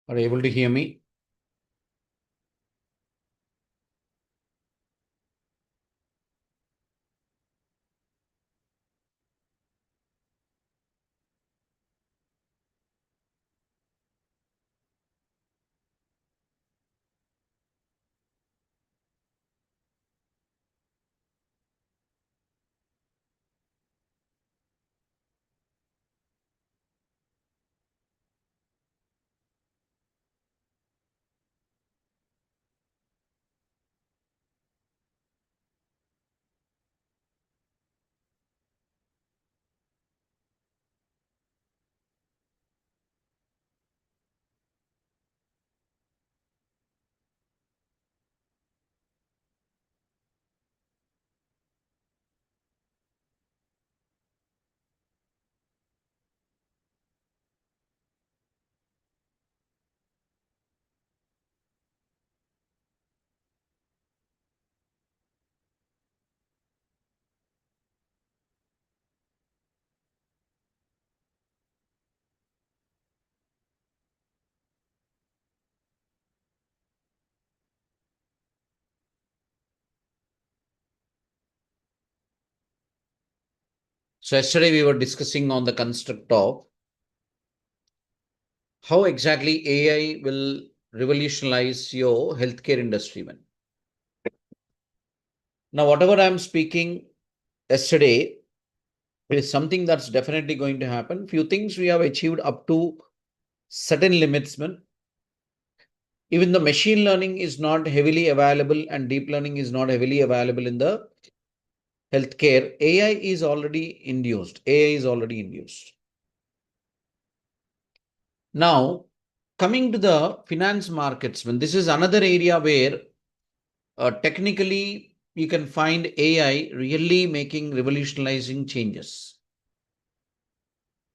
Are you able to hear me? So yesterday we were discussing on the construct of how exactly AI will revolutionize your healthcare industry. Man. Now, whatever I'm speaking yesterday is something that's definitely going to happen. Few things we have achieved up to certain limits, man. Even the machine learning is not heavily available and deep learning is not heavily available in the healthcare. AI is already induced. AI is already induced. Now, coming to the finance markets, when this is another area where technically you can find AI really making revolutionizing changes.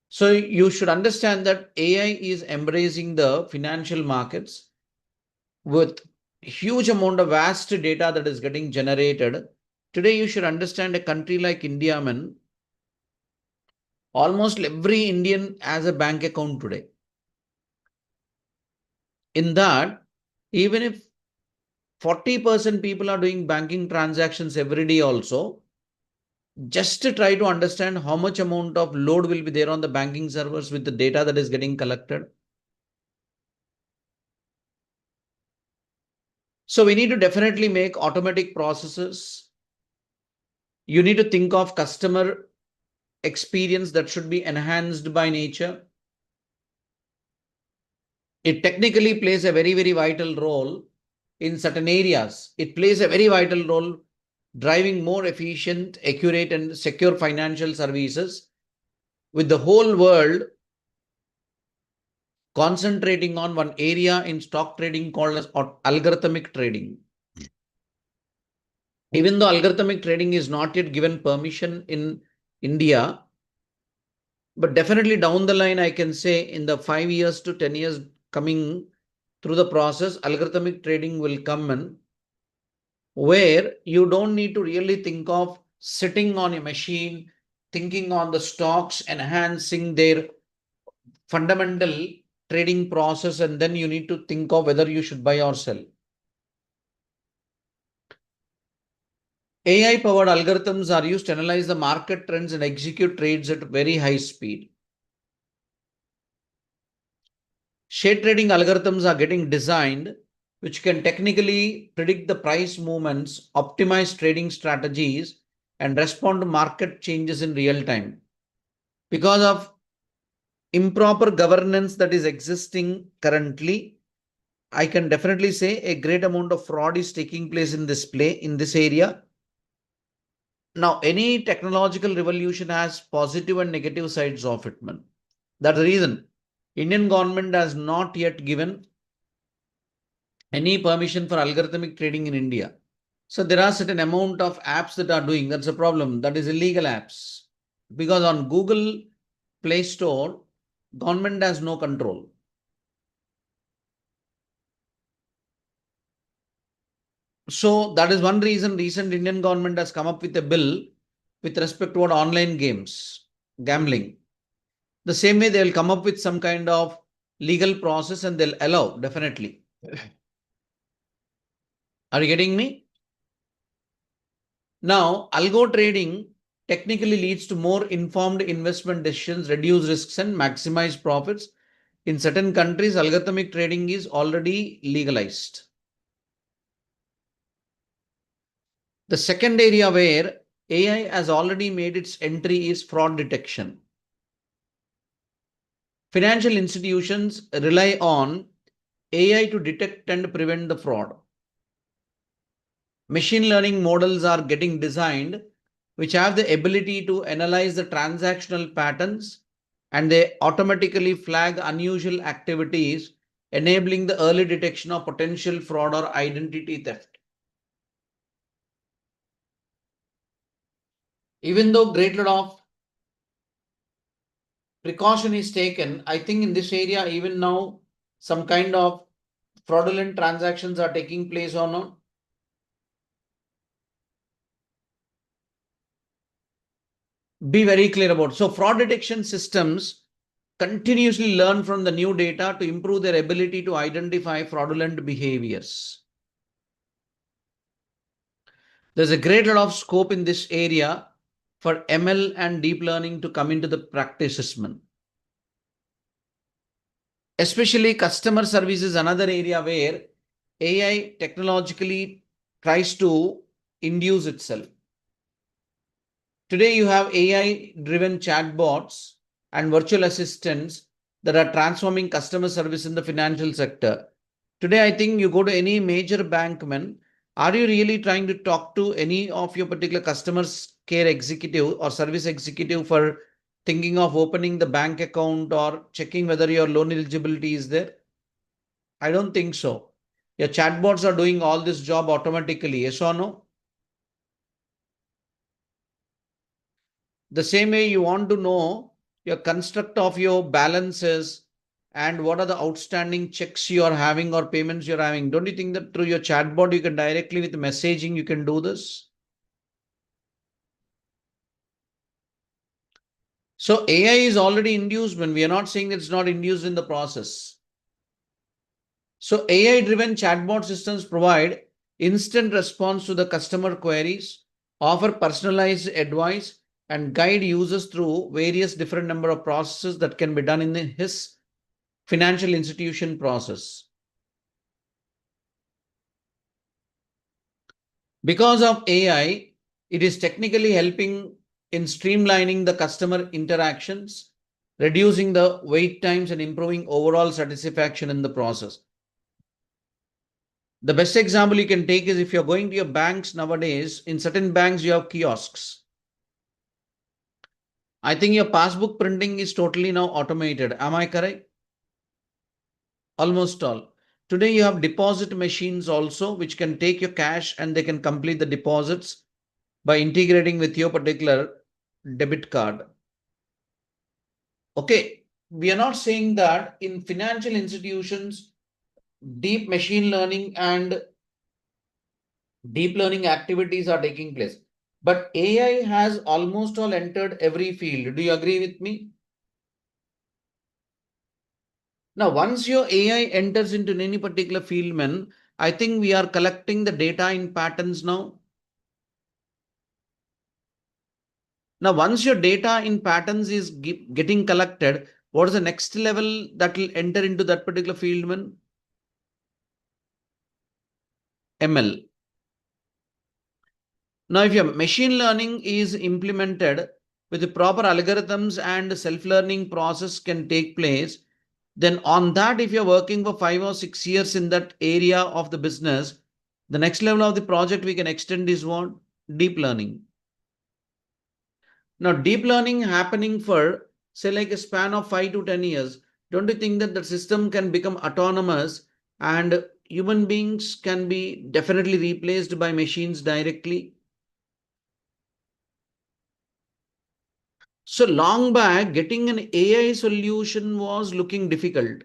So you should understand that AI is embracing the financial markets with huge amount of vast data that is getting generated. Today, you should understand a country like India, man, almost every Indian has a bank account today. In that, even if 40% people are doing banking transactions every day also, just to try to understand how much amount of load will be there on the banking servers with the data that is getting collected. So we need to definitely make automatic processes. You need to think of customer experience that should be enhanced by nature. It technically plays a very, very vital role in certain areas. It plays a very vital role driving more efficient, accurate, and secure financial services with the whole world concentrating on one area in stock trading called as algorithmic trading. Even though algorithmic trading is not yet given permission in India, but definitely down the line, I can say in the 5 years to 10 years coming through the process, algorithmic trading will come in where you don't need to really think of sitting on a machine, thinking on the stocks, enhancing their fundamental trading process, and then you need to think of whether you should buy or sell. AI powered algorithms are used to analyze the market trends and execute trades at very high speed. Share trading algorithms are getting designed which can technically predict the price movements, optimize trading strategies, and respond to market changes in real time. Because of improper governance that is existing currently, I can definitely say a great amount of fraud is taking place in this area. Now, any technological revolution has positive and negative sides of it, man. That's the reason Indian government has not yet given any permission for algorithmic trading in India. So there are certain amount of apps that are doing. That's a problem. That is illegal apps. Because on Google Play Store, government has no control. So that is one reason recent Indian government has come up with a bill with respect to what online games, gambling. The same way they will come up with some kind of legal process and they'll allow, definitely. Are you getting me? Now, algo trading technically leads to more informed investment decisions, reduce risks, and maximize profits. In certain countries, algorithmic trading is already legalized. The second area where AI has already made its entry is fraud detection. Financial institutions rely on AI to detect and prevent the fraud. Machine learning models are getting designed which have the ability to analyze the transactional patterns and they automatically flag unusual activities, enabling the early detection of potential fraud or identity theft. Even though great lot of precaution is taken, I think in this area, even now, some kind of fraudulent transactions are taking place or not. Be very clear about. So fraud detection systems continuously learn from the new data to improve their ability to identify fraudulent behaviors. There's a great lot of scope in this area for ML and deep learning to come into the practice system. Especially customer service is another area where AI technologically tries to induce itself. Today, you have AI-driven chatbots and virtual assistants that are transforming customer service in the financial sector. Today, I think you go to any major bankman, are you really trying to talk to any of your particular customer care executive or service executive for thinking of opening the bank account or checking whether your loan eligibility is there? I don't think so. Your chatbots are doing all this job automatically, yes or no? The same way you want to know your construct of your balances and what are the outstanding checks you are having or payments you're having. Don't you think that through your chatbot, you can directly with messaging, you can do this? So AI is already induced when we are not saying that it's not induced in the process. So AI-driven chatbot systems provide instant response to the customer queries, offer personalized advice, and guide users through various different number of processes that can be done in his financial institution process. Because of AI, it is technically helping in streamlining the customer interactions, reducing the wait times, and improving overall satisfaction in the process. The best example you can take is if you're going to your banks nowadays, in certain banks, you have kiosks. I think your passbook printing is totally now automated. Am I correct? Almost all. Today, you have deposit machines also, which can take your cash and they can complete the deposits by integrating with your particular debit card. Okay, we are not saying that in financial institutions, deep machine learning and deep learning activities are taking place. But AI has almost all entered every field. Do you agree with me? Now, once your AI enters into any particular field, man, I think we are collecting the data in patterns now. Now, once your data in patterns is getting collected, what is the next level that will enter into that particular field, man? ML. Now, if your machine learning is implemented with the proper algorithms and self-learning process can take place, then on that, if you're working for 5 or 6 years in that area of the business, the next level of the project we can extend is what? Deep learning. Now, deep learning happening for, say, like a span of 5 to 10 years, don't you think that the system can become autonomous and human beings can be definitely replaced by machines directly? So long back, getting an AI solution was looking difficult.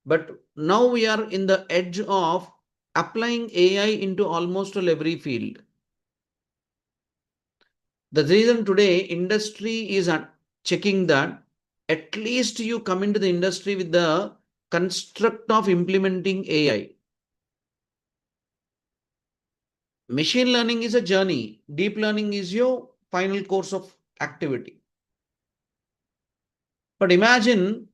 But now we are in the edge of applying AI into almost every field. The reason today industry is checking that at least you come into the industry with the construct of implementing AI. Machine learning is a journey. Deep learning is your final course of activity. But imagine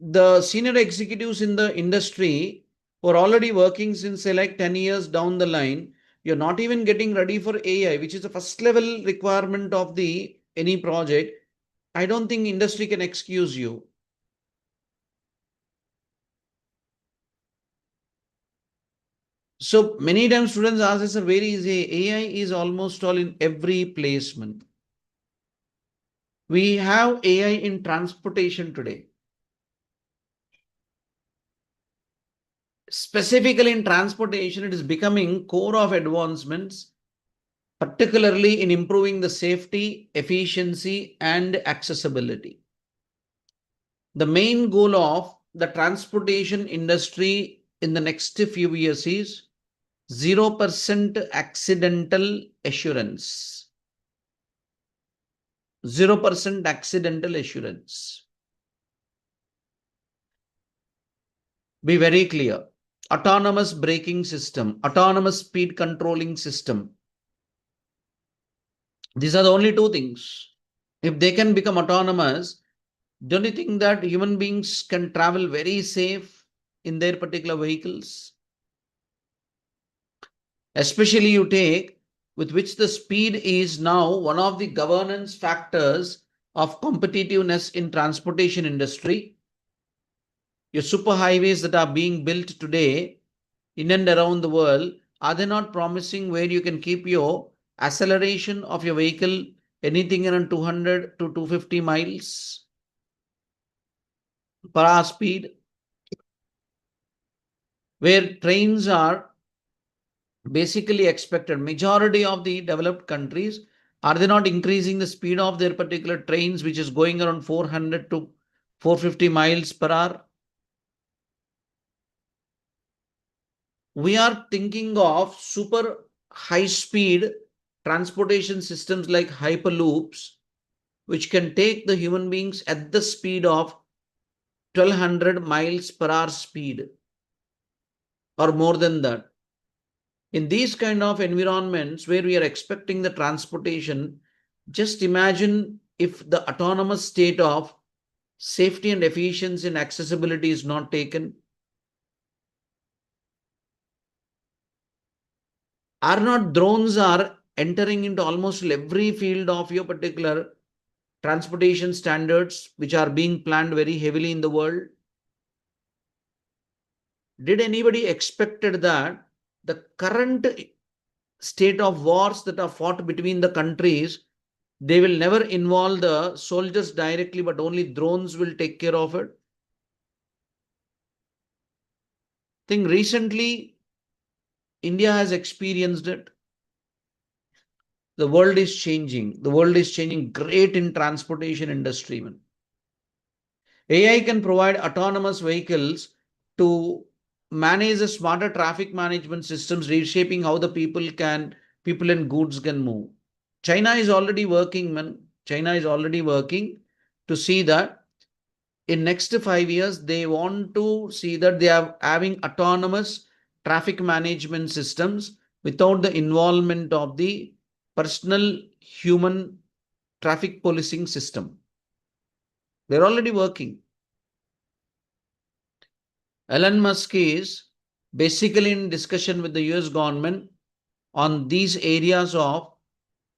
the senior executives in the industry who are already working since say like 10 years down the line. You're not even getting ready for AI, which is the first level requirement of the any project. I don't think industry can excuse you. So many times students ask us, sir, where is AI? AI is almost all in every placement. We have AI in transportation today. Specifically in transportation, it is becoming core of advancements, particularly in improving the safety, efficiency, and accessibility. The main goal of the transportation industry in the next few years is 0% accidental assurance. 0% accidental assurance. Be very clear. Autonomous braking system, autonomous speed controlling system. These are the only two things. If they can become autonomous, don't you think that human beings can travel very safe in their particular vehicles? Especially you take with which the speed is now one of the governance factors of competitiveness in transportation industry. Your super highways that are being built today in and around the world, are they not promising where you can keep your acceleration of your vehicle anything around 200 to 250 miles per hour speed, where trains are basically expected? Majority of the developed countries, are they not increasing the speed of their particular trains, which is going around 400 to 450 miles per hour? We are thinking of super high speed transportation systems like hyperloops, which can take the human beings at the speed of 1200 miles per hour speed or more than that. In these kind of environments where we are expecting the transportation, just imagine if the autonomous state of safety and efficiency and accessibility is not taken. Are not drones are entering into almost every field of your particular transportation standards, which are being planned very heavily in the world? Did anybody expected that the current state of wars that are fought between the countries, they will never involve the soldiers directly, but only drones will take care of it? I think recently India has experienced it. The world is changing. The world is changing great in transportation industry. AI can provide autonomous vehicles to manage the smarter traffic management systems, reshaping how the people and goods can move. China is already working, man. China is already working to see that in next 5 years, they want to see that they are having autonomous traffic management systems without the involvement of the personal human traffic policing system. They're already working. Elon Musk is basically in discussion with the US government on these areas of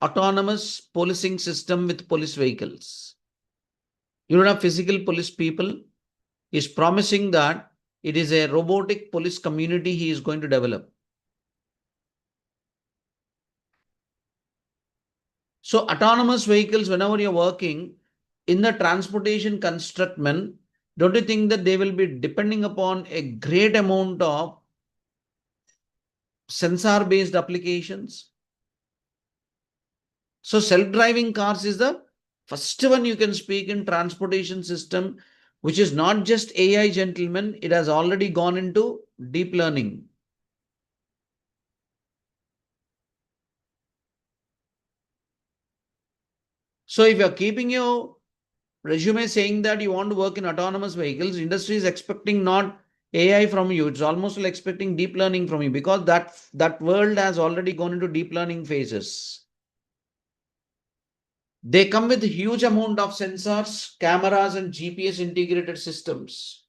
autonomous policing system with police vehicles. You don't have physical police people. He's promising that it is a robotic police community he is going to develop. So autonomous vehicles, whenever you're working in the transportation construction, don't you think that they will be depending upon a great amount of sensor based applications? So self-driving cars is the first one you can speak in transportation system, which is not just AI, gentlemen. It has already gone into deep learning. So if you're keeping your resume saying that you want to work in autonomous vehicles, industry is expecting not AI from you. It's almost like expecting deep learning from you, because that world has already gone into deep learning phases. They come with a huge amount of sensors, cameras, and GPS integrated systems,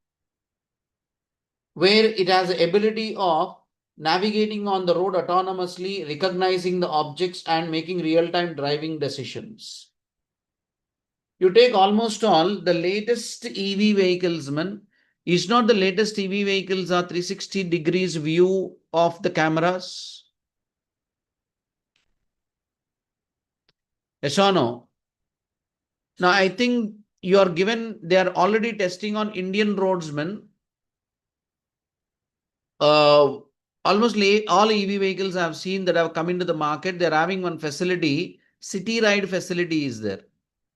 where it has the ability of navigating on the road autonomously, recognizing the objects, and making real-time driving decisions. You take almost all the latest EV vehicles, man. Is not the latest EV vehicles are 360 degrees view of the cameras? Yes or no? Now, I think you are given, they are already testing on Indian roads, man. Almost all EV vehicles I have seen that have come into the market, they're having one facility, city ride facility is there.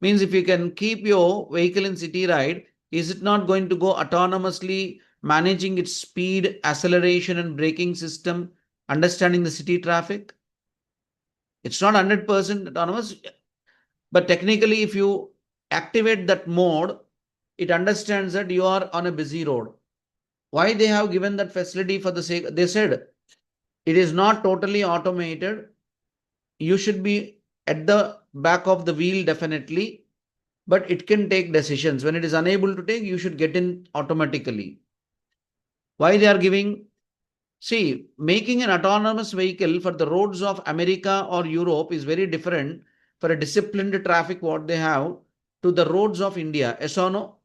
Means if you can keep your vehicle in city ride, is it not going to go autonomously, managing its speed, acceleration, and braking system, understanding the city traffic? It's not 100% autonomous, but technically, if you activate that mode, it understands that you are on a busy road. Why they have given that facility? For the sake, they said it is not totally automated. You should be at the back of the wheel definitely, but it can take decisions. When it is unable to take, you should get in automatically. Why they are giving? See, making an autonomous vehicle for the roads of America or Europe is very different for a disciplined traffic what they have to the roads of India. Yes or no?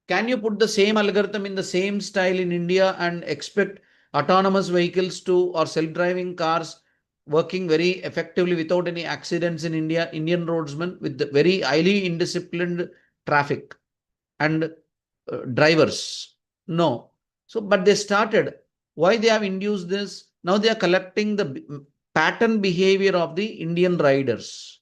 Can you put the same algorithm in the same style in India and expect autonomous vehicles to, or self-driving cars working very effectively without any accidents in India, Indian roadsmen with the very highly indisciplined traffic and drivers? No. So, but they started. Why they have induced this? Now they are collecting the pattern behavior of the Indian riders.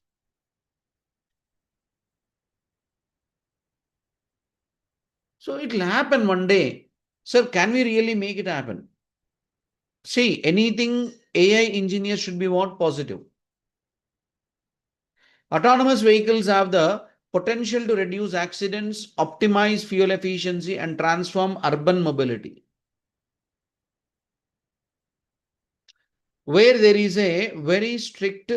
So it will happen one day. Sir, can we really make it happen? See, anything AI engineers should be what? Positive. Autonomous vehicles have the potential to reduce accidents, optimize fuel efficiency, and transform urban mobility. Where there is a very strict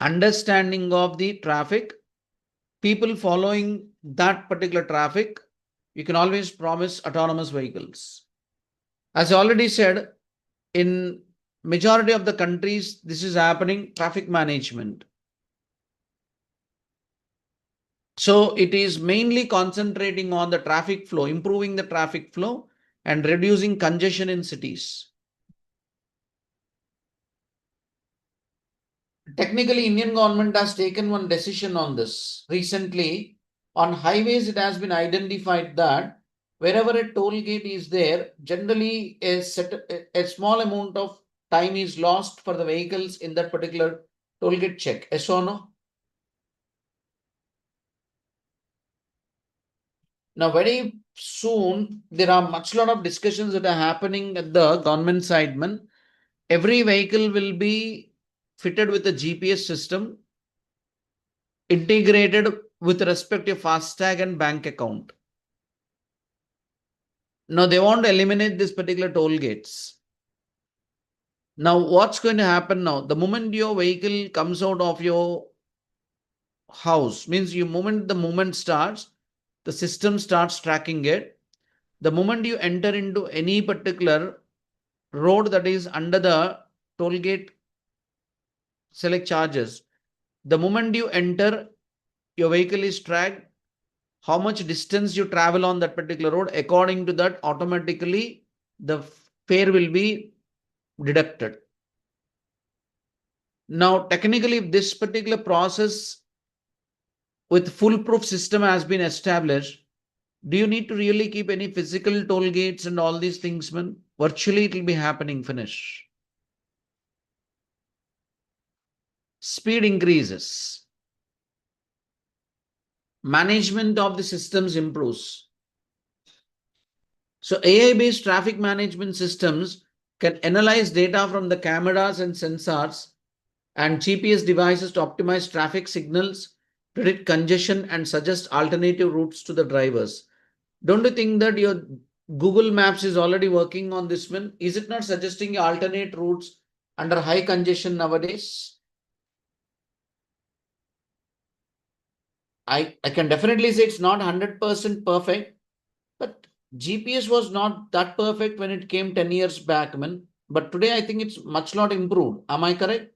understanding of the traffic, people following that particular traffic, you can always promise autonomous vehicles. As I already said, in majority of the countries, this is happening, traffic management. So it is mainly concentrating on the traffic flow, improving the traffic flow and reducing congestion in cities. Technically, Indian government has taken one decision on this. Recently, on highways, it has been identified that wherever a toll gate is there, generally a small amount of time is lost for the vehicles in that particular toll gate check. Yes or no? Now, very soon, there are much lot of discussions that are happening at the government side, man. Every vehicle will be fitted with a GPS system integrated with respect to FASTag and bank account. Now, they want to eliminate this particular toll gates. Now, what's going to happen now? The moment your vehicle comes out of your house, means you moment the movement starts, the system starts tracking it. The moment you enter into any particular road that is under the toll gate select charges, the moment you enter, your vehicle is tracked, how much distance you travel on that particular road, according to that automatically the fare will be deducted. Now technically, if this particular process with foolproof system has been established, do you need to really keep any physical toll gates and all these things, man? Virtually it will be happening, finish. Speed increases, management of the systems improves. So AI-based traffic management systems can analyze data from the cameras and sensors and GPS devices to optimize traffic signals, predict congestion, and suggest alternative routes to the drivers. Don't you think that your Google Maps is already working on this one? Is it not suggesting alternate routes under high congestion nowadays? I can definitely say it's not 100% perfect, but GPS was not that perfect when it came 10 years back, man. But today I think it's much lot improved. Am I correct?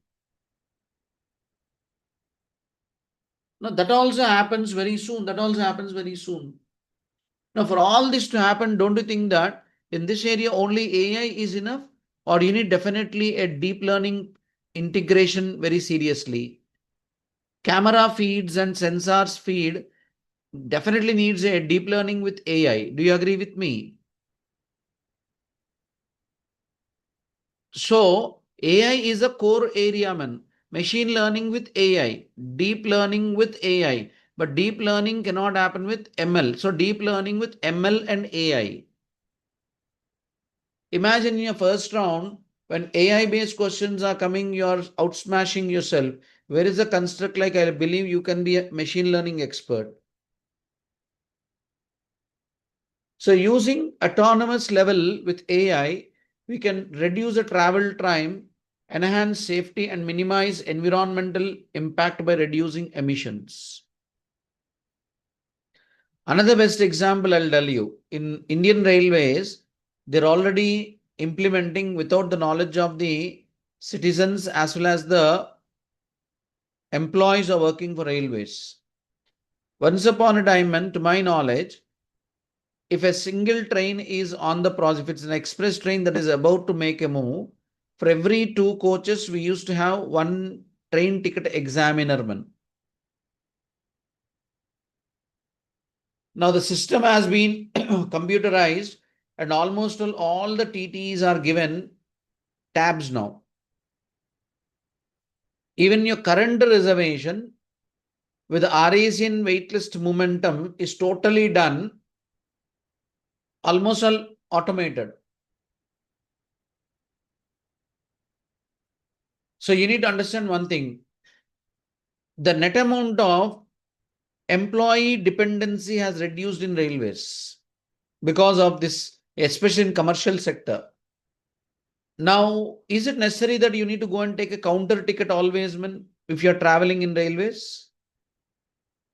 No, that also happens very soon. That also happens very soon. Now, for all this to happen, don't you think that in this area only AI is enough? Or you need definitely a deep learning integration very seriously? Camera feeds and sensors feed definitely needs a deep learning with AI. Do you agree with me? So, AI is a core area, man. Machine learning with AI, deep learning with AI. But deep learning cannot happen with ML. So, deep learning with ML and AI. Imagine in your first round, when AI based questions are coming, you're outsmashing yourself. Where is the construct like I believe you can be a machine learning expert? So, using autonomous level with AI, we can reduce the travel time, enhance safety, and minimize environmental impact by reducing emissions. Another best example I'll tell you in Indian Railways, they're already implementing without the knowledge of the citizens as well as the employees are working for railways. Once upon a time, and to my knowledge, if a single train is on the process, if it's an express train that is about to make a move, for every two coaches, we used to have one train ticket examiner. Now the system has been computerized and almost all the TTs are given tabs now. Even your current reservation with the RACN waitlist momentum is totally done, almost all automated. So you need to understand one thing. The net amount of employee dependency has reduced in railways because of this, especially in commercial sector. Now, is it necessary that you need to go and take a counter ticket always, man, if you're traveling in railways?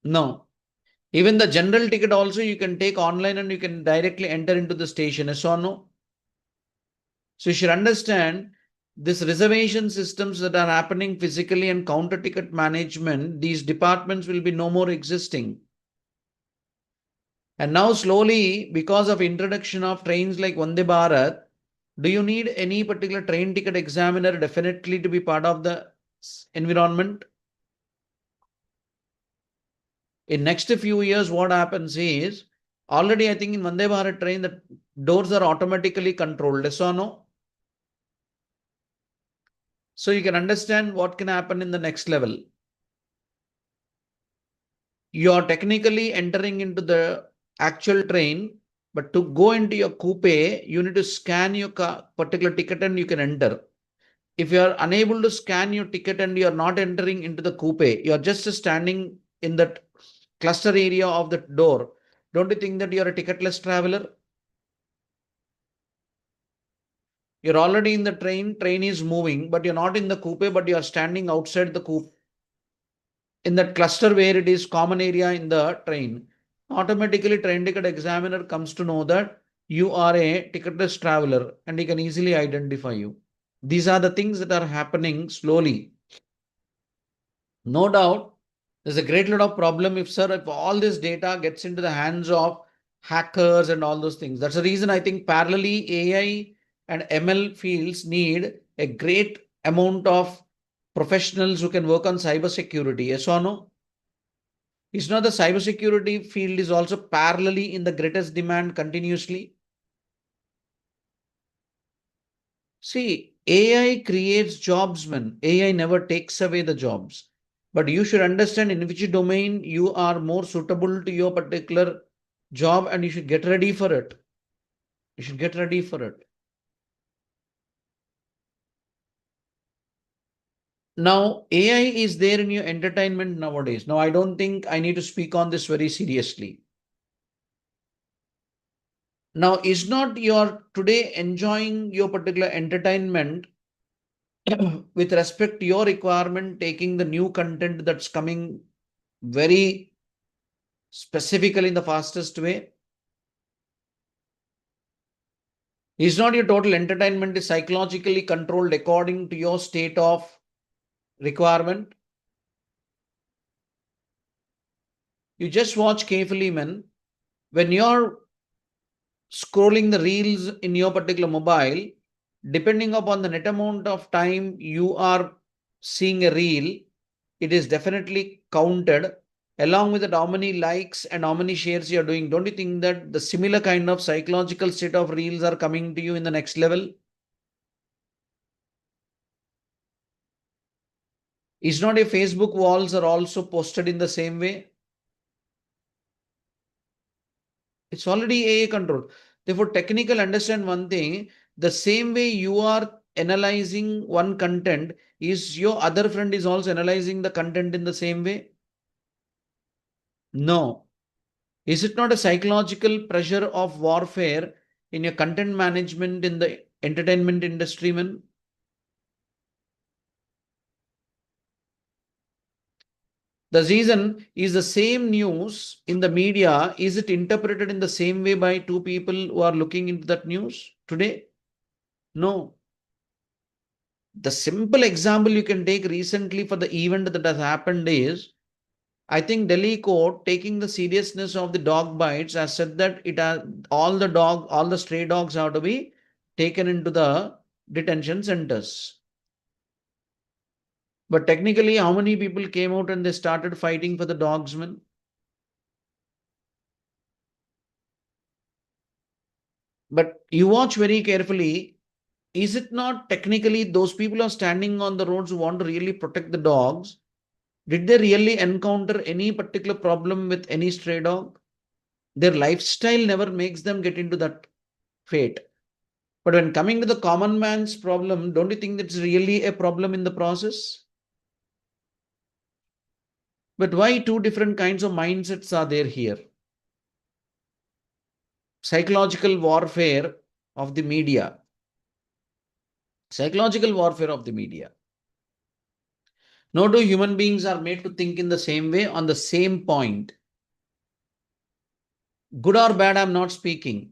No. Even the general ticket also you can take online and you can directly enter into the station. Yes or no? So you should understand this reservation systems that are happening physically and counter ticket management, these departments will be no more existing. And now slowly, because of introduction of trains like Vande Bharat, do you need any particular train ticket examiner definitely to be part of the environment? In next few years, what happens is, already I think in Vande Bharat train, the doors are automatically controlled. Yes or no? So you can understand what can happen in the next level. You are technically entering into the actual train, but to go into your coupe, you need to scan your particular ticket and you can enter. If you are unable to scan your ticket and you are not entering into the coupe, you are just standing in that cluster area of the door. Don't you think that you are a ticketless traveler? You're already in the train is moving, but you're not in the coupe, but you are standing outside the coupe in that cluster where it is common area in the train. Automatically, train ticket examiner comes to know that you are a ticketless traveler and he can easily identify you. These are the things that are happening slowly. No doubt, there's a great lot of problem if, sir, if all this data gets into the hands of hackers and all those things. That's the reason I think parallelly AI and ML fields need a great amount of professionals who can work on cyber security. Yes or no? Is not the cybersecurity field is also parallelly in the greatest demand continuously? See, AI creates jobs, man. AI never takes away the jobs. But you should understand in which domain you are more suitable to your particular job and you should get ready for it. You should get ready for it. Now, AI is there in your entertainment nowadays. Now, I don't think I need to speak on this very seriously. Now, is not your today enjoying your particular entertainment with respect to your requirement, taking the new content that's coming very specifically in the fastest way? Is not your total entertainment is psychologically controlled according to your state of requirement? You just watch carefully, man. When you're scrolling the reels in your particular mobile, depending upon the net amount of time you are seeing a reel, it is definitely counted along with that how many likes and how many shares you are doing. Don't you think that the similar kind of psychological state of reels are coming to you in the next level? Is not a Facebook walls are also posted in the same way? It's already AI control. Therefore, technical understand one thing, the same way you are analyzing one content, is your other friend is also analyzing the content in the same way? No. Is it not a psychological pressure of warfare in your content management in the entertainment industry, man? The reason is the same news in the media. Is it interpreted in the same way by two people who are looking into that news today? No. The simple example you can take recently for the event that has happened is, I think Delhi court, taking the seriousness of the dog bites, has said that it has all the stray dogs have to be taken into the detention centers. But technically, how many people came out and they started fighting for the dogs, man? But you watch very carefully. Is it not technically those people are standing on the roads who want to really protect the dogs? Did they really encounter any particular problem with any stray dog? Their lifestyle never makes them get into that fate. But when coming to the common man's problem, don't you think that's really a problem in the process? But why two different kinds of mindsets are there here? Psychological warfare of the media. Psychological warfare of the media. No two human beings are made to think in the same way on the same point. Good or bad, I'm not speaking.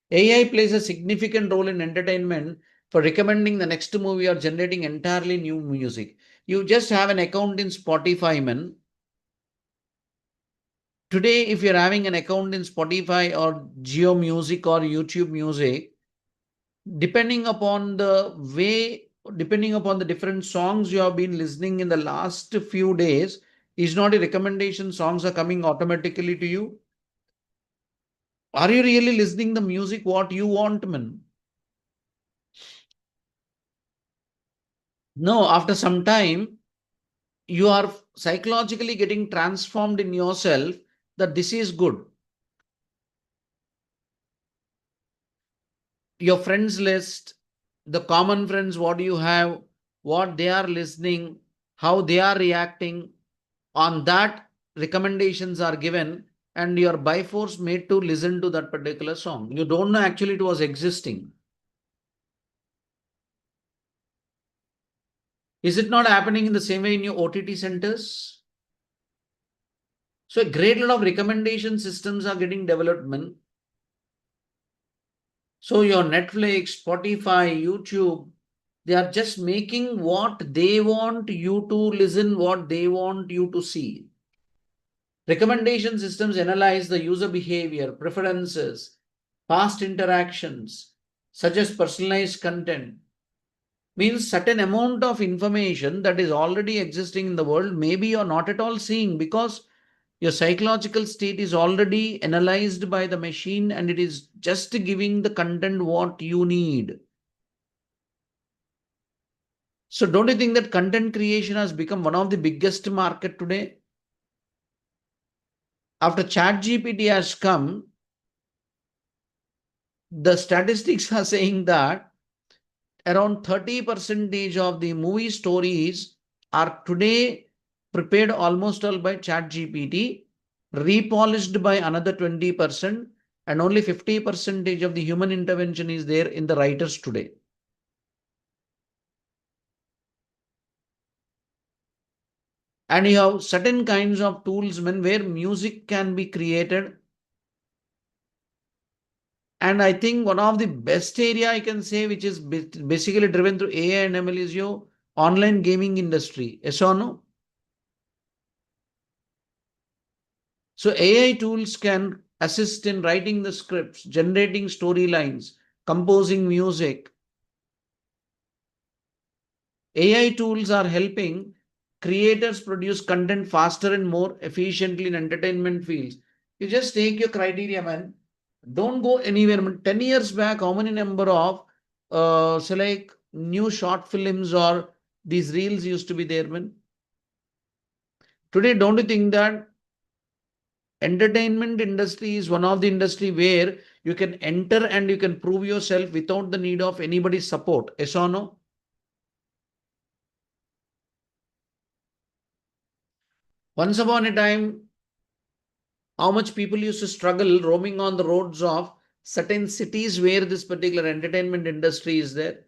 AI plays a significant role in entertainment for recommending the next movie or generating entirely new music. You just have an account in Spotify, man. Today, if you're having an account in Spotify or Geo Music or YouTube Music, depending upon the way, depending upon the different songs you have been listening in the last few days, is not a recommendation songs are coming automatically to you? Are you really listening the music what you want, man? No, after some time, you are psychologically getting transformed in yourself that this is good. Your friends list, the common friends, what do you have, what they are listening, how they are reacting, on that recommendations are given, and you are by force made to listen to that particular song. You don't know actually it was existing. Is it not happening in the same way in your OTT centers? So a great lot of recommendation systems are getting development. So your Netflix, Spotify, YouTube, they are just making what they want you to listen, what they want you to see. Recommendation systems analyze the user behavior, preferences, past interactions, suggest personalized content. Means certain amount of information that is already existing in the world, maybe you're not at all seeing because your psychological state is already analyzed by the machine and it is just giving the content what you need. So don't you think that content creation has become one of the biggest market today? After ChatGPT has come, the statistics are saying that around 30% of the movie stories are today prepared almost all by ChatGPT, repolished by another 20%, and only 50% of the human intervention is there in the writers today. And you have certain kinds of tools where music can be created. And I think one of the best area I can say, which is basically driven through AI and ML, is your online gaming industry. Yes or no? So AI tools can assist in writing the scripts, generating storylines, composing music. AI tools are helping creators produce content faster and more efficiently in entertainment fields. You just take your criteria, man. Don't go anywhere. 10 years back, how many number of say like new short films or these reels used to be there, man? Today, don't you think that entertainment industry is one of the industry where you can enter and you can prove yourself without the need of anybody's support? Yes or no? Once upon a time, how much people used to struggle roaming on the roads of certain cities where this particular entertainment industry is there.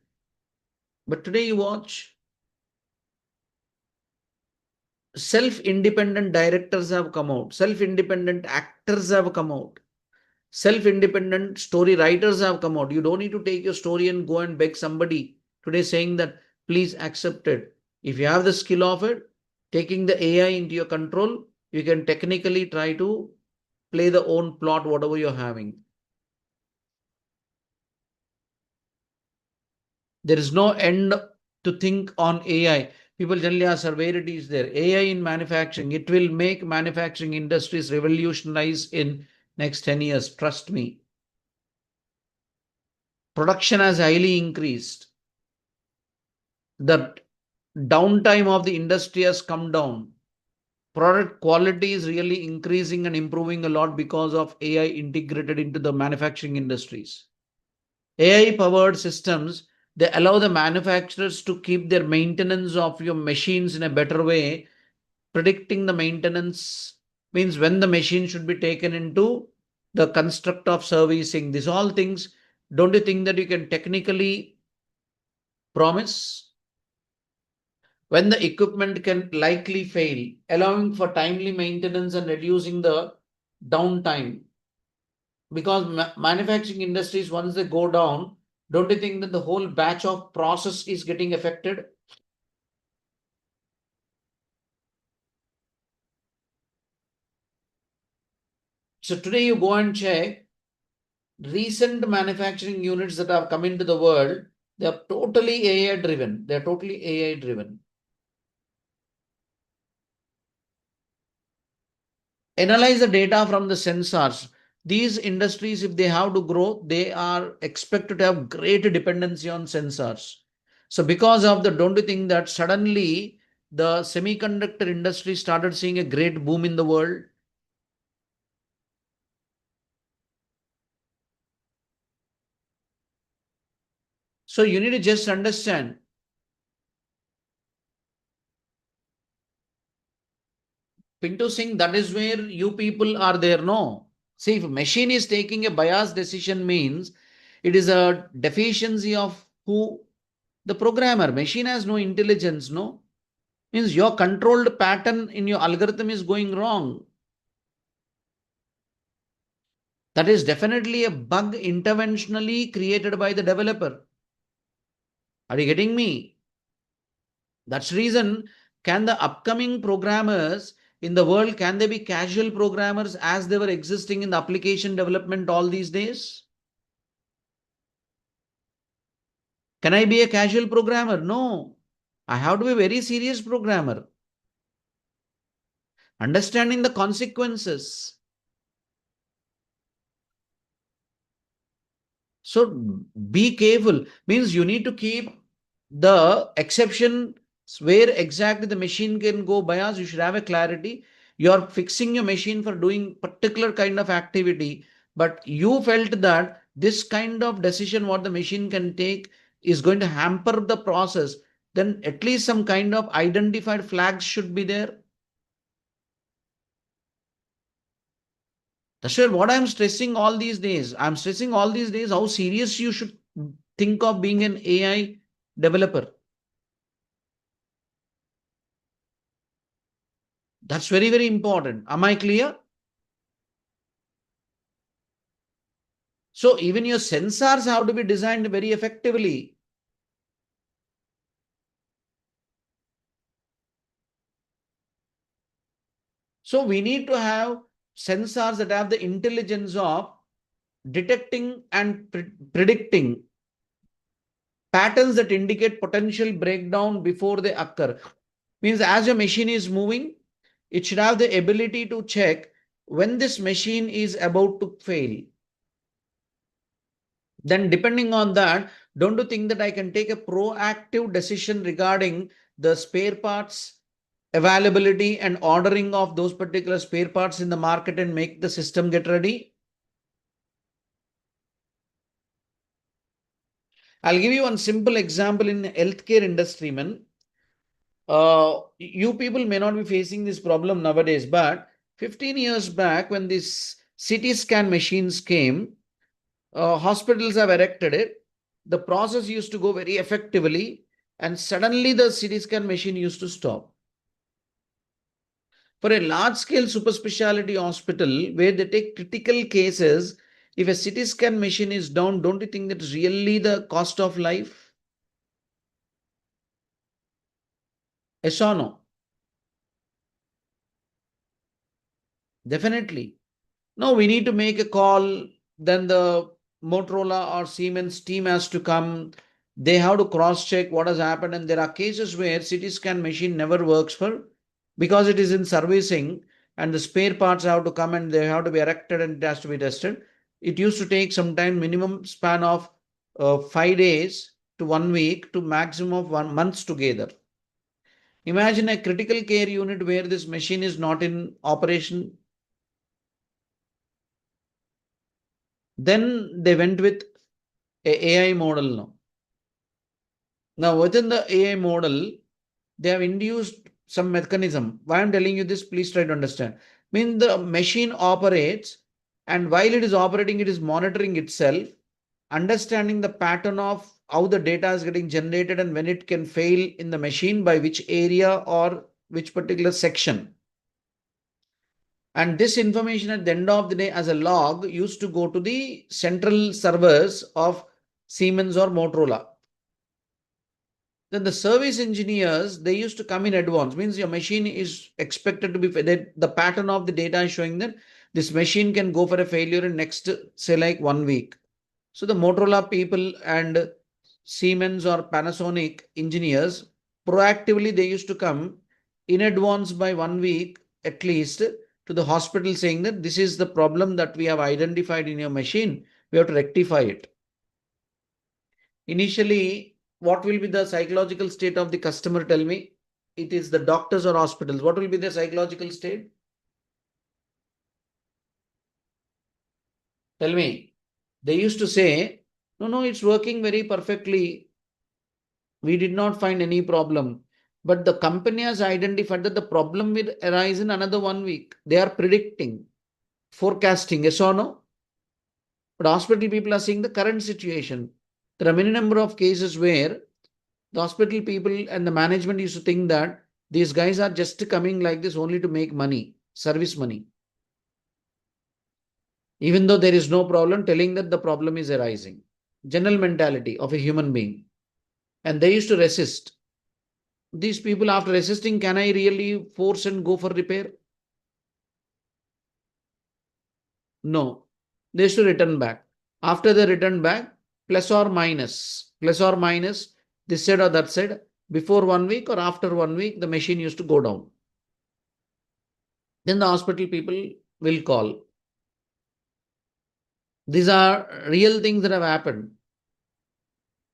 But today you watch self-independent directors have come out, self-independent actors have come out, self-independent story writers have come out. You don't need to take your story and go and beg somebody today saying that please accept it. If you have the skill of it, taking the AI into your control, you can technically try to play the own plot, whatever you're having. There is no end to think on AI. People generally ask, sir, where it is there? AI in manufacturing, it will make manufacturing industries revolutionize in next 10 years. Trust me. Production has highly increased. The downtime of the industry has come down. Product quality is really increasing and improving a lot because of AI integrated into the manufacturing industries. AI powered systems, they allow the manufacturers to keep their maintenance of your machines in a better way. Predicting the maintenance means when the machine should be taken into the construct of servicing. These all things, don't you think that you can technically promise? When the equipment can likely fail, allowing for timely maintenance and reducing the downtime. Because manufacturing industries, once they go down, don't you think that the whole batch of process is getting affected? So today you go and check recent manufacturing units that have come into the world, they are totally AI driven. They are totally AI driven. Analyze the data from the sensors. These industries, if they have to grow, they are expected to have great dependency on sensors. So because of the, don't you think that suddenly the semiconductor industry started seeing a great boom in the world? So you need to just understand. Pinto Singh, that is where you people are there. No. See, if a machine is taking a biased decision means it is a deficiency of who? The programmer. Machine has no intelligence, no? Means your controlled pattern in your algorithm is going wrong. That is definitely a bug interventionally created by the developer. Are you getting me? That's the reason, can the upcoming programmers in the world, can they be casual programmers as they were existing in the application development all these days? Can I be a casual programmer? No. I have to be a very serious programmer. Understanding the consequences. So be careful. Means you need to keep the exception where exactly the machine can go bias. You should have a clarity. You are fixing your machine for doing particular kind of activity, but you felt that this kind of decision what the machine can take is going to hamper the process. then at least some kind of identified flags should be there. That's where what I'm stressing all these days. I'm stressing all these days how serious you should think of being an AI developer. That's very, very important. Am I clear? So even your sensors have to be designed very effectively. So we need to have sensors that have the intelligence of detecting and predicting patterns that indicate potential breakdown before they occur. Means as your machine is moving, it should have the ability to check when this machine is about to fail. Then depending on that, don't you think that I can take a proactive decision regarding the spare parts availability and ordering of those particular spare parts in the market and make the system get ready? I'll give you one simple example in healthcare industry, man. You people may not be facing this problem nowadays, but 15 years back when these CT scan machines came, hospitals have erected it. The process used to go very effectively, and suddenly the CT scan machine used to stop. For a large scale super specialty hospital where they take critical cases, if a CT scan machine is down, don't you think that's really the cost of life? Yes or no? Definitely. No, we need to make a call. Then the Motorola or Siemens team has to come. They have to cross check what has happened. And there are cases where CT scan machine never works for because it is in servicing and the spare parts have to come and they have to be erected and it has to be tested. It used to take some time, minimum span of 5 days to 1 week to maximum of 1 month together. Imagine a critical care unit where this machine is not in operation. Then they went with a AI model now. Now, within the AI model, they have induced some mechanism. Why I'm telling you this, please try to understand. Mean the machine operates, and while it is operating, it is monitoring itself, understanding the pattern of how the data is getting generated and when it can fail in the machine, by which area or which particular section. And this information at the end of the day as a log used to go to the central servers of Siemens or Motorola. Then the service engineers, they used to come in advance. Means your machine is expected to be, the pattern of the data is showing that this machine can go for a failure in next, say like 1 week. So the Motorola people and Siemens or Panasonic engineers, proactively they used to come in advance by 1 week at least to the hospital saying that this is the problem that we have identified in your machine. We have to rectify it. Initially, what will be the psychological state of the customer? Tell me. It is the doctors or hospitals. What will be their psychological state? Tell me. They used to say, no, no, it's working very perfectly. We did not find any problem. But the company has identified that the problem will arise in another 1 week. They are predicting, forecasting, yes or no? But hospital people are seeing the current situation. There are many number of cases where the hospital people and the management used to think that these guys are just coming like this only to make money, service money. Even though there is no problem, telling that the problem is arising. General mentality of a human being. And they used to resist. These people, after resisting, can I really force and go for repair? No. They used to return back. After they return back, plus or minus, this side or that side, before 1 week or after 1 week, the machine used to go down. Then the hospital people will call. These are real things that have happened.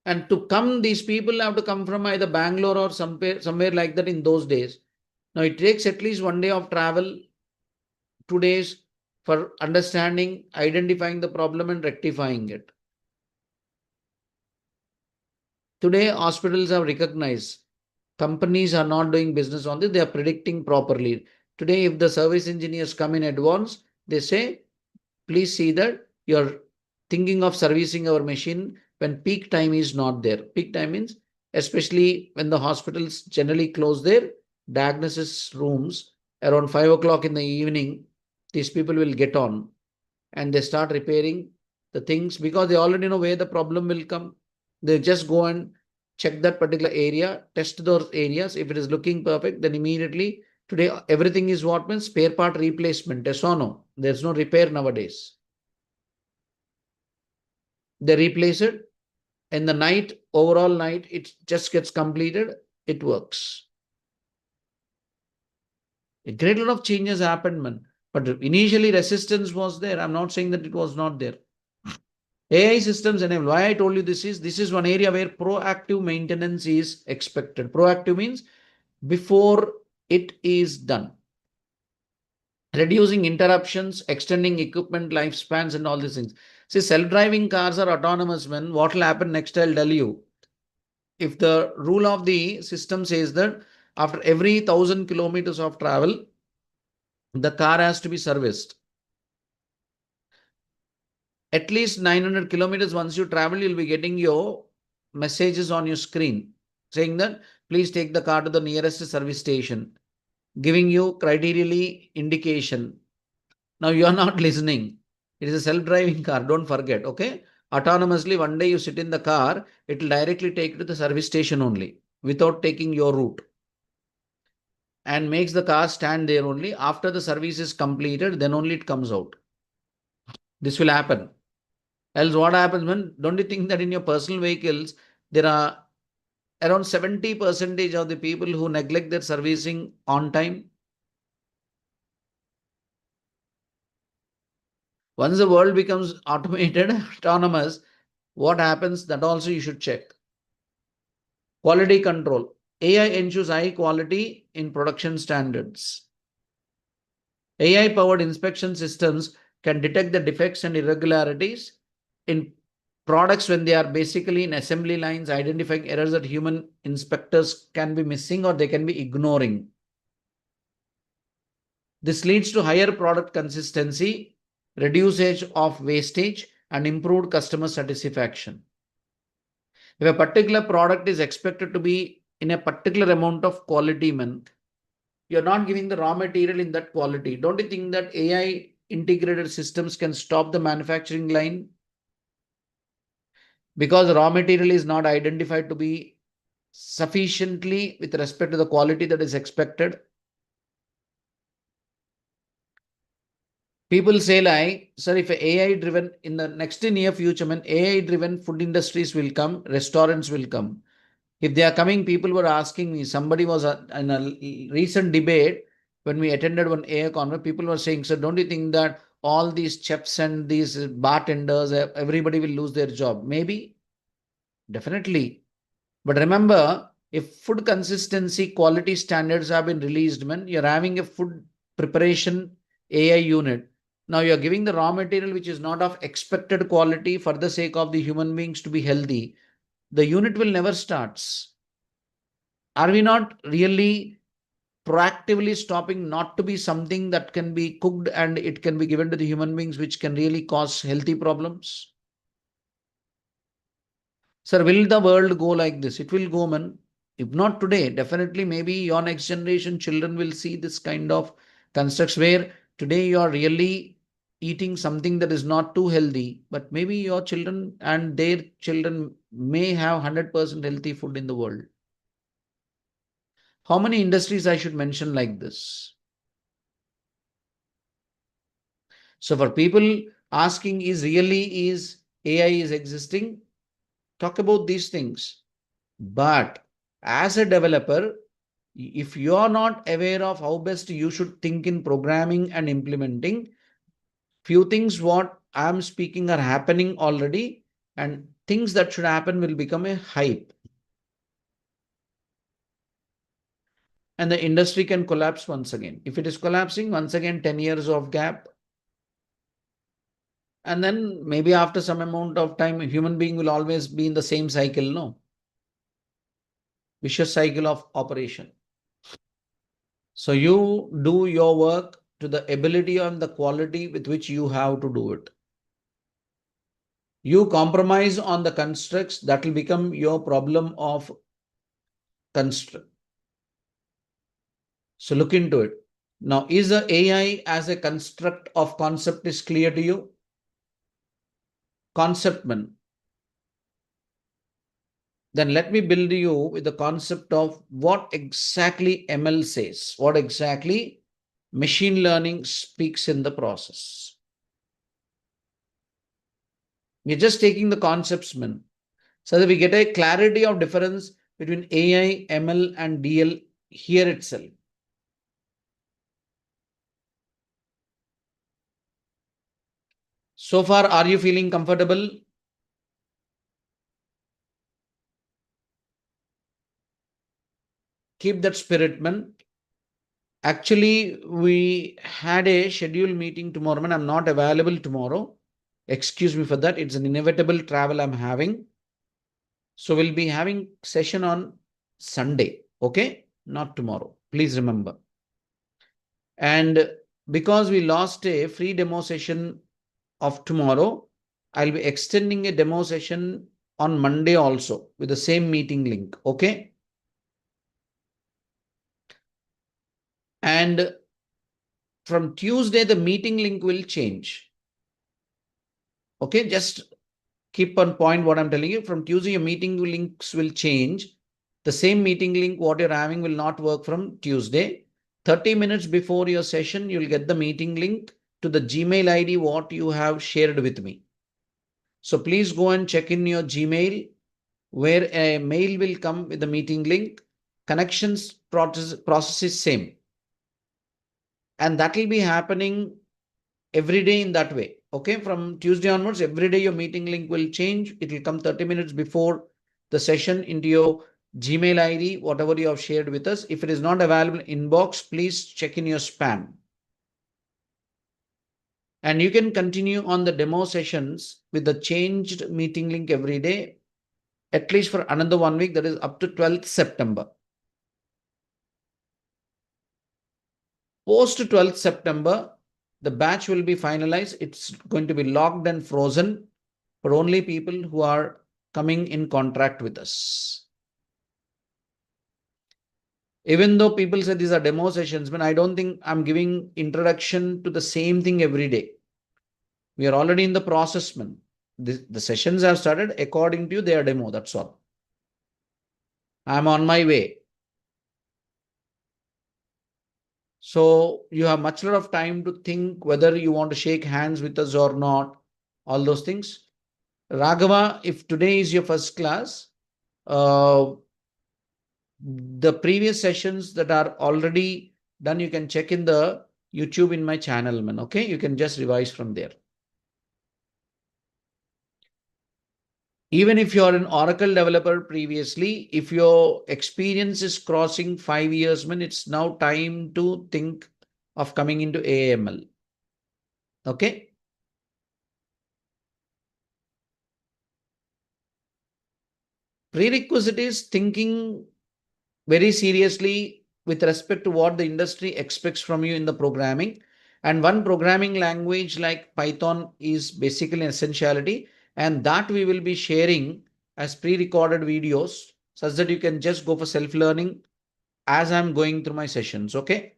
And to come, these people have to come from either Bangalore or somewhere like that in those days. Now it takes at least 1 day of travel, 2 days for understanding, identifying the problem and rectifying it. Today, hospitals have recognized Companies are not doing business on this. They are predicting properly. Today, if the service engineers come in advance, they say, please see that you're thinking of servicing our machine when peak time is not there. Peak time means especially when the hospitals generally close their diagnosis rooms around 5 o'clock in the evening, these people will get on and they start repairing the things because they already know where the problem will come. They just go and check that particular area, test those areas. If it is looking perfect, then immediately today everything is what means spare part replacement. Yes or no? There's no repair nowadays. They replace it in the night, overall night, it just gets completed. It works. A great lot of changes happened, man. But initially resistance was there. I'm not saying that it was not there. AI systems enable. Why I told you this is one area where proactive maintenance is expected. Proactive means before it is done. Reducing interruptions, extending equipment lifespans, and all these things. See, self-driving cars are autonomous. When what will happen next, I'll tell you. If the rule of the system says that after every 1,000 kilometers of travel, the car has to be serviced. At least 900 kilometers once you travel, you'll be getting your messages on your screen saying that please take the car to the nearest service station, giving you criterially indication. Now you are not listening. It is a self-driving car. Don't forget. Okay. Autonomously, one day you sit in the car, it will directly take you to the service station only without taking your route and makes the car stand there only. After the service is completed, then only it comes out. This will happen. Else, what happens when don't you think that in your personal vehicles there are around 70% of the people who neglect their servicing on time? Once the world becomes automated, autonomous, what happens? That also you should check. Quality control. AI ensures high quality in production standards. AI powered inspection systems can detect the defects and irregularities in products when they are basically in assembly lines, identifying errors that human inspectors can be missing or they can be ignoring. This leads to higher product consistency, reduced of wastage, and improved customer satisfaction. If a particular product is expected to be in a particular amount of quality, you're not giving the raw material in that quality. Don't you think that AI integrated systems can stop the manufacturing line because the raw material is not identified to be sufficiently with respect to the quality that is expected? People say like, sir, if AI driven in the next near future, when AI driven food industries will come, restaurants will come. If they are coming, people were asking me, somebody was in a recent debate when we attended one AI conference, people were saying, sir, don't you think that all these chefs and these bartenders, everybody will lose their job? Maybe, definitely. But remember, if food consistency quality standards have been released, man, you're having a food preparation AI unit. Now you're giving the raw material which is not of expected quality for the sake of the human beings to be healthy. The unit will never starts. Are we not really proactively stopping not to be something that can be cooked and it can be given to the human beings, which can really cause healthy problems? Sir, will the world go like this? It will go, man. If not today, definitely maybe your next generation children will see this kind of constructs where today you are really eating something that is not too healthy, but maybe your children and their children may have 100% healthy food in the world. How many industries I should mention like this? So for people asking is AI is existing, talk about these things. But as a developer, if you are not aware of how best you should think in programming and implementing, few things what I'm speaking are happening already, and things that should happen will become a hype. And the industry can collapse once again. If it is collapsing, once again, 10 years of gap. And then maybe after some amount of time, a human being will always be in the same cycle, no? vicious cycle of operation. So you do your work to the ability and the quality with which you have to do it. You compromise on the constructs, that will become your problem of construct. So look into it. Now, is the AI as a construct of concept is clear to you? Conceptman. Then let me build you with the concept of what exactly ML says, what exactly machine learning speaks in the process. We're just taking the concepts, man, so that we get a clarity of difference between AI, ML, and DL here itself. So far, are you feeling comfortable? Keep that spirit, man. Actually, we had a scheduled meeting tomorrow, man. I'm not available tomorrow. Excuse me for that. It's an inevitable travel I'm having. So we'll be having session on Sunday. Okay? Not tomorrow. Please remember. And because we lost a free demo session of tomorrow, I'll be extending a demo session on Monday also with the same meeting link. Okay? And from Tuesday, the meeting link will change. Okay? Just keep on point what I'm telling you. From Tuesday, your meeting links will change. The same meeting link, what you're having, will not work from Tuesday. 30 minutes before your session, you'll get the meeting link to the Gmail ID what you have shared with me. So please go and check in your Gmail where a mail will come with the meeting link. Connections process is same. And that will be happening every day in that way. Okay, from Tuesday onwards, every day your meeting link will change. It will come 30 minutes before the session into your Gmail ID, whatever you have shared with us. If it is not available in inbox, please check in your spam. And you can continue on the demo sessions with the changed meeting link every day, at least for another 1 week, that is up to 12th September. Post 12th September, the batch will be finalized. It's going to be locked and frozen for only people who are coming in contract with us. Even though people say these are demo sessions, but I don't think I'm giving introduction to the same thing every day. We are already in the process, man. The sessions have started. According to you, they are demo. That's all. I'm on my way. So you have much lot of time to think whether you want to shake hands with us or not. All those things. Raghava, if today is your first class, the previous sessions that are already done, you can check in the YouTube in my channel, man. Okay, you can just revise from there. Even if you're an Oracle developer previously, if your experience is crossing 5 years, man, it's now time to think of coming into AML. Okay. Prerequisite is thinking very seriously with respect to what the industry expects from you in the programming. And one programming language like Python is basically an essentiality. And that we will be sharing as pre-recorded videos such that you can just go for self-learning as I'm going through my sessions. Okay.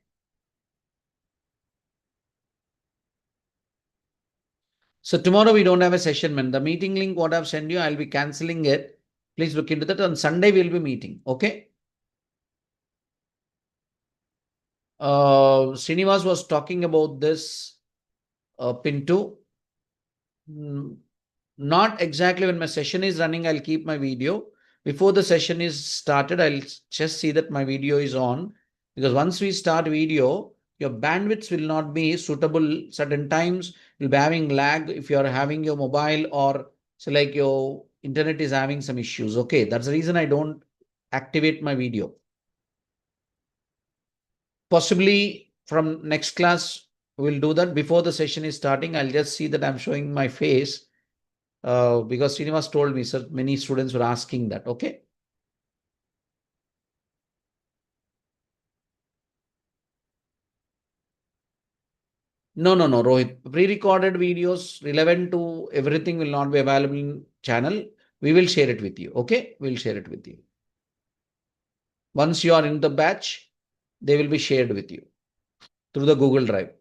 So tomorrow we don't have a session, man. The meeting link, what I've sent you, I'll be canceling it. Please look into that. On Sunday, we'll be meeting. Okay. Srinivas was talking about this Pinto. Not exactly when my session is running, I'll keep my video. Before the session is started, I'll just see that my video is on. Because once we start video, your bandwidths will not be suitable. Certain times you'll be having lag if you're having your mobile or so like your internet is having some issues. Okay, that's the reason I don't activate my video. Possibly from next class, we'll do that. Before the session is starting, I'll just see that I'm showing my face because Srinivas told me, sir, many students were asking that. Okay. No, no, no, Rohit. Pre-recorded videos relevant to everything will not be available in channel. We will share it with you. Okay, we'll share it with you. Once you are in the batch, they will be shared with you through the Google Drive.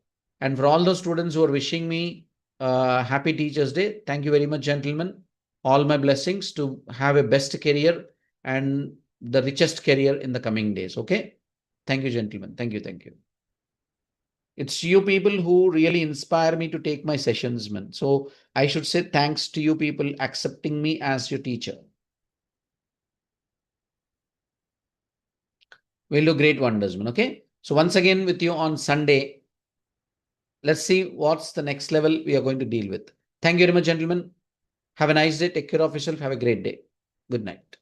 And for all those students who are wishing me happy Teachers Day, thank you very much, gentlemen. All my blessings to have a best career and the richest career in the coming days. Okay. Thank you, gentlemen. Thank you. Thank you. It's you people who really inspire me to take my sessions, man. So I should say thanks to you people accepting me as your teacher. We'll do great wonders, man. Okay. So once again with you on Sunday, let's see what's the next level we are going to deal with. Thank you very much, gentlemen. Have a nice day. Take care of yourself. Have a great day. Good night.